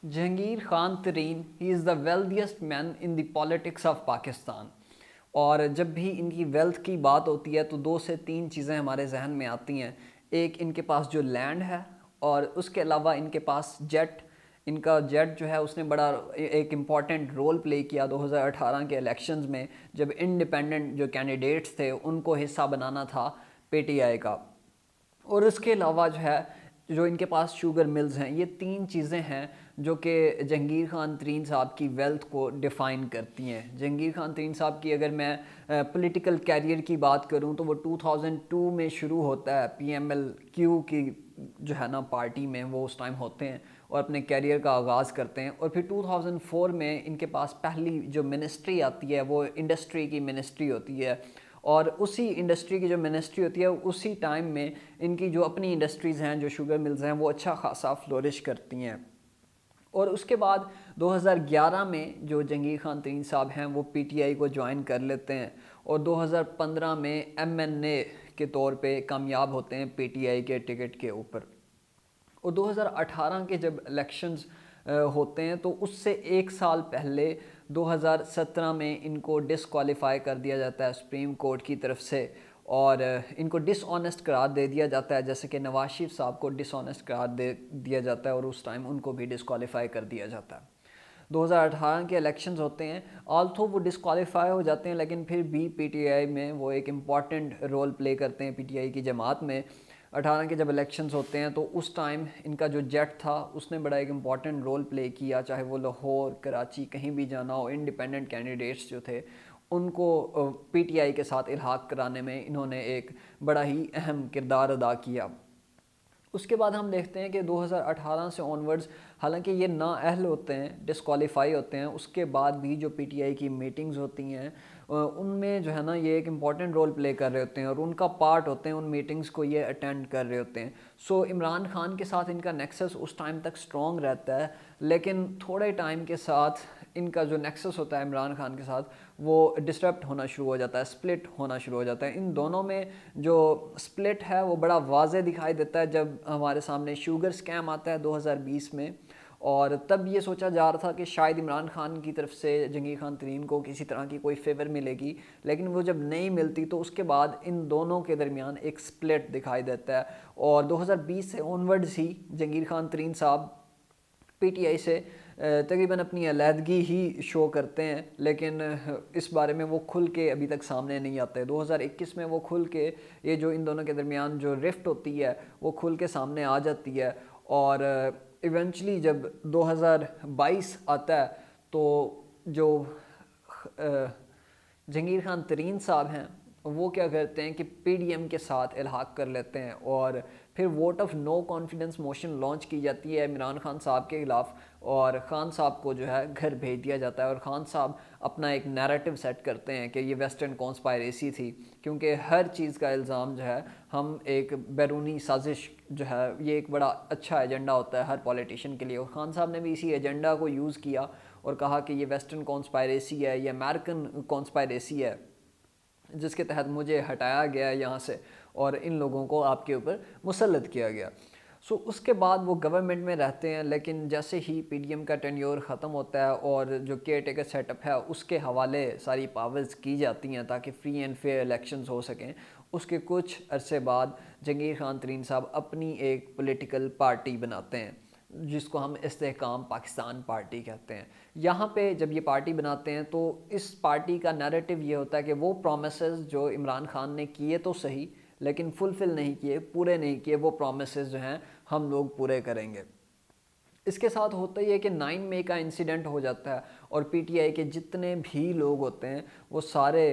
جہانگیر خان ترین ہی is the wildest man in the politics of Pakistan. اور جب بھی ان کی ویلتھ کی بات ہوتی ہے تو دو سے تین چیزیں ہمارے ذہن میں آتی ہیں. ایک ان کے پاس جو لینڈ ہے اور اس کے علاوہ ان کے پاس جیٹ. ان کا جیٹ جو ہے اس نے بڑا ایک امپورٹنٹ رول پلے کیا 2018 کے الیکشنز میں جب انڈیپینڈنٹ جو کینڈیڈیٹس تھے ان کو حصہ بنانا تھا پی ٹی آئی کا. اور اس کے علاوہ جو ہے جو ان کے پاس شوگر ملز ہیں. یہ تین چیزیں ہیں جو کہ جہانگیر خان ترین صاحب کی ویلتھ کو ڈیفائن کرتی ہیں. جہانگیر خان ترین صاحب کی اگر میں پولیٹیکل کیریئر کی بات کروں تو وہ 2002 میں شروع ہوتا ہے. پی ایم ایل کیو کی جو ہے نا پارٹی میں وہ اس ٹائم ہوتے ہیں اور اپنے کیریئر کا آغاز کرتے ہیں. اور پھر 2004 میں ان کے پاس پہلی جو منسٹری آتی ہے وہ انڈسٹری کی منسٹری ہوتی ہے. اور اسی انڈسٹری کی جو منسٹری ہوتی ہے اسی ٹائم میں ان کی جو اپنی انڈسٹریز ہیں جو شوگر ملز ہیں وہ اچھا خاصا فلورش کرتی ہیں. اور اس کے بعد 2011 میں جو جہانگیر خان ترین صاحب ہیں وہ پی ٹی آئی کو جوائن کر لیتے ہیں اور 2015 میں ایم این اے کے طور پہ کامیاب ہوتے ہیں پی ٹی آئی کے ٹکٹ کے اوپر. اور 2018 کے جب الیکشنز ہوتے ہیں تو اس سے ایک سال پہلے 2017 میں ان کو ڈسکوالیفائی کر دیا جاتا ہے سپریم کورٹ کی طرف سے اور ان کو ڈس آنیسٹ قرار دے دیا جاتا ہے جیسے کہ نواز شریف صاحب کو ڈس آنیسٹ قرار دے دیا جاتا ہے اور اس ٹائم ان کو بھی ڈسکوالیفائی کر دیا جاتا ہے. 2018 کے الیکشنز ہوتے ہیں. آلتھو وہ ڈسکوالیفائی ہو جاتے ہیں لیکن پھر بھی پی ٹی آئی میں وہ ایک امپورٹنٹ رول پلے کرتے ہیں پی ٹی آئی کی جماعت میں. 18 کے جب الیکشنز ہوتے ہیں تو اس ٹائم ان کا جو جیٹ تھا اس نے بڑا ایک امپورٹنٹ رول پلے کیا. چاہے وہ لاہور کراچی کہیں بھی جانا ہو انڈیپینڈنٹ کینڈیڈیٹس جو تھے ان کو پی ٹی آئی کے ساتھ الحاق کرانے میں انہوں نے ایک بڑا ہی اہم کردار ادا کیا. اس کے بعد ہم دیکھتے ہیں کہ 2018 سے آنورڈز حالانکہ یہ نااہل ہوتے ہیں ڈسکوالیفائی ہوتے ہیں اس کے بعد بھی جو پی ٹی آئی کی میٹنگز ہوتی ہیں ان میں جو ہے نا یہ ایک امپورٹنٹ رول پلے کر رہے ہوتے ہیں اور ان کا پارٹ ہوتے ہیں ان میٹنگز کو یہ اٹینڈ کر رہے ہوتے ہیں. سو عمران خان کے ساتھ ان کا نیکسس اس ٹائم تک اسٹرانگ رہتا ہے لیکن تھوڑے ٹائم کے ساتھ ان کا جو نیکسس ہوتا ہے عمران خان کے ساتھ وہ ڈسٹرپٹ ہونا شروع ہو جاتا ہے سپلٹ ہونا شروع ہو جاتا ہے. ان دونوں میں جو سپلٹ ہے وہ بڑا واضح دکھائی دیتا ہے جب ہمارے سامنے شوگر سکیم آتا ہے 2020 میں. اور تب یہ سوچا جا رہا تھا کہ شاید عمران خان کی طرف سے جہانگیر خان ترین کو کسی طرح کی کوئی فیور ملے گی لیکن وہ جب نہیں ملتی تو اس کے بعد ان دونوں کے درمیان ایک سپلٹ دکھائی دیتا ہے. اور 2020 سے آنورڈز ہی جہانگیر خان ترین صاحب پی ٹی آئی سے تقریباً اپنی علیحدگی ہی شو کرتے ہیں لیکن اس بارے میں وہ کھل کے ابھی تک سامنے نہیں آتے. 2021 میں وہ کھل کے یہ جو ان دونوں کے درمیان جو رفٹ ہوتی ہے وہ کھل کے سامنے آ جاتی ہے. اور ایونچولی جب 2022 آتا ہے تو جو جہانگیر خان ترین صاحب ہیں وہ کیا کرتے ہیں کہ پی ڈی ایم کے ساتھ الحاق کر لیتے ہیں اور پھر vote of no confidence motion launch کی جاتی ہے عمران خان صاحب کے خلاف اور خان صاحب کو جو ہے گھر بھیج دیا جاتا ہے. اور خان صاحب اپنا ایک نیریٹو سیٹ کرتے ہیں کہ یہ ویسٹرن کانسپائریسی تھی کیونکہ ہر چیز کا الزام جو ہے ہم ایک بیرونی سازش جو ہے یہ ایک بڑا اچھا ایجنڈا ہوتا ہے ہر پولیٹیشین کے لیے. اور خان صاحب نے بھی اسی ایجنڈا کو یوز کیا اور کہا کہ یہ ویسٹرن کانسپائریسی ہے یہ امریکن کانسپائریسی ہے جس کے تحت مجھے ہٹایا گیا یہاں سے اور ان لوگوں کو آپ کے اوپر مسلط کیا گیا. سو اس کے بعد وہ گورنمنٹ میں رہتے ہیں لیکن جیسے ہی پی ڈی ایم کا ٹینیور ختم ہوتا ہے اور جو کیئر ٹیکر سیٹ اپ ہے اس کے حوالے ساری پاورز کی جاتی ہیں تاکہ فری اینڈ فیئر الیکشنز ہو سکیں. اس کے کچھ عرصے بعد جہانگیر خان ترین صاحب اپنی ایک پولیٹیکل پارٹی بناتے ہیں جس کو ہم استحکام پاکستان پارٹی کہتے ہیں. یہاں پہ جب یہ پارٹی بناتے ہیں تو اس پارٹی کا نیریٹو یہ ہوتا ہے کہ وہ پرومسز جو عمران خان نے کیے تو صحیح لیکن فلفل نہیں کیے پورے نہیں کیے وہ پرومسز جو ہیں ہم لوگ پورے کریں گے. اس کے ساتھ ہوتا ہی ہے کہ 9 مئی کا انسیڈنٹ ہو جاتا ہے اور پی ٹی آئی کے جتنے بھی لوگ ہوتے ہیں وہ سارے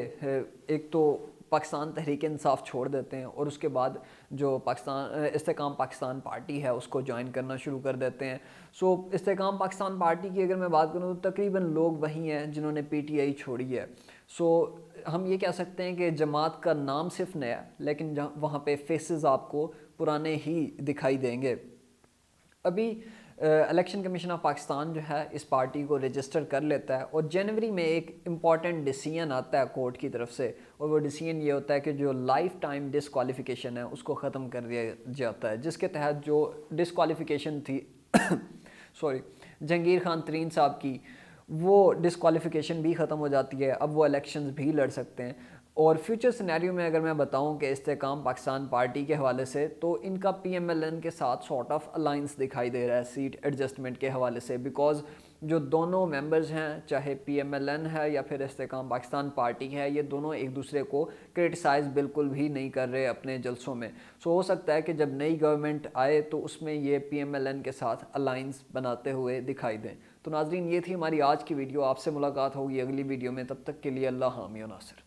ایک تو پاکستان تحریک انصاف چھوڑ دیتے ہیں اور اس کے بعد جو استحکام پاکستان پارٹی ہے اس کو جوائن کرنا شروع کر دیتے ہیں. سو استحکام پاکستان پارٹی کی اگر میں بات کروں تو تقریباً لوگ وہی ہیں جنہوں نے پی ٹی آئی چھوڑی ہے. سو ہم یہ کہہ سکتے ہیں کہ جماعت کا نام صرف نیا لیکن وہاں پہ فیسز آپ کو پرانے ہی دکھائی دیں گے. ابھی الیکشن کمیشن آف پاکستان جو ہے اس پارٹی کو رجسٹر کر لیتا ہے اور جنوری میں ایک امپورٹنٹ ڈیسیژن آتا ہے کورٹ کی طرف سے اور وہ ڈیسیژن یہ ہوتا ہے کہ جو لائف ٹائم ڈسکوالیفیکیشن ہے اس کو ختم کر دیا جاتا ہے جس کے تحت جو ڈسکوالیفیکیشن تھی جہانگیر خان ترین صاحب کی وہ ڈسکوالیفیکیشن بھی ختم ہو جاتی ہے، اب وہ الیکشنز بھی لڑ سکتے ہیں۔ اور فیوچر سینیریو میں اگر میں بتاؤں کہ استحکام پاکستان پارٹی کے حوالے سے، تو ان کا پی ایم ایل این کے ساتھ سارٹ آف الائنس دکھائی دے رہا ہے سیٹ ایڈجسٹمنٹ کے حوالے سے، بیکاز جو دونوں ممبرز ہیں، چاہے پی ایم ایل این ہے یا پھر استحکام پاکستان پارٹی ہے، یہ دونوں ایک دوسرے کو کرٹیسائز بالکل بھی نہیں کر رہے اپنے جلسوں میں۔ سو ہو سکتا ہے کہ جب نئی گورنمنٹ آئے تو اس میں یہ پی ایم ایل این کے ساتھ الائنس بناتے ہوئے دکھائی دیں۔ تو ناظرین، یہ تھی ہماری آج کی ویڈیو، آپ سے ملاقات ہوگی اگلی ویڈیو میں، تب تک کے لیے اللہ حامی و ناصر۔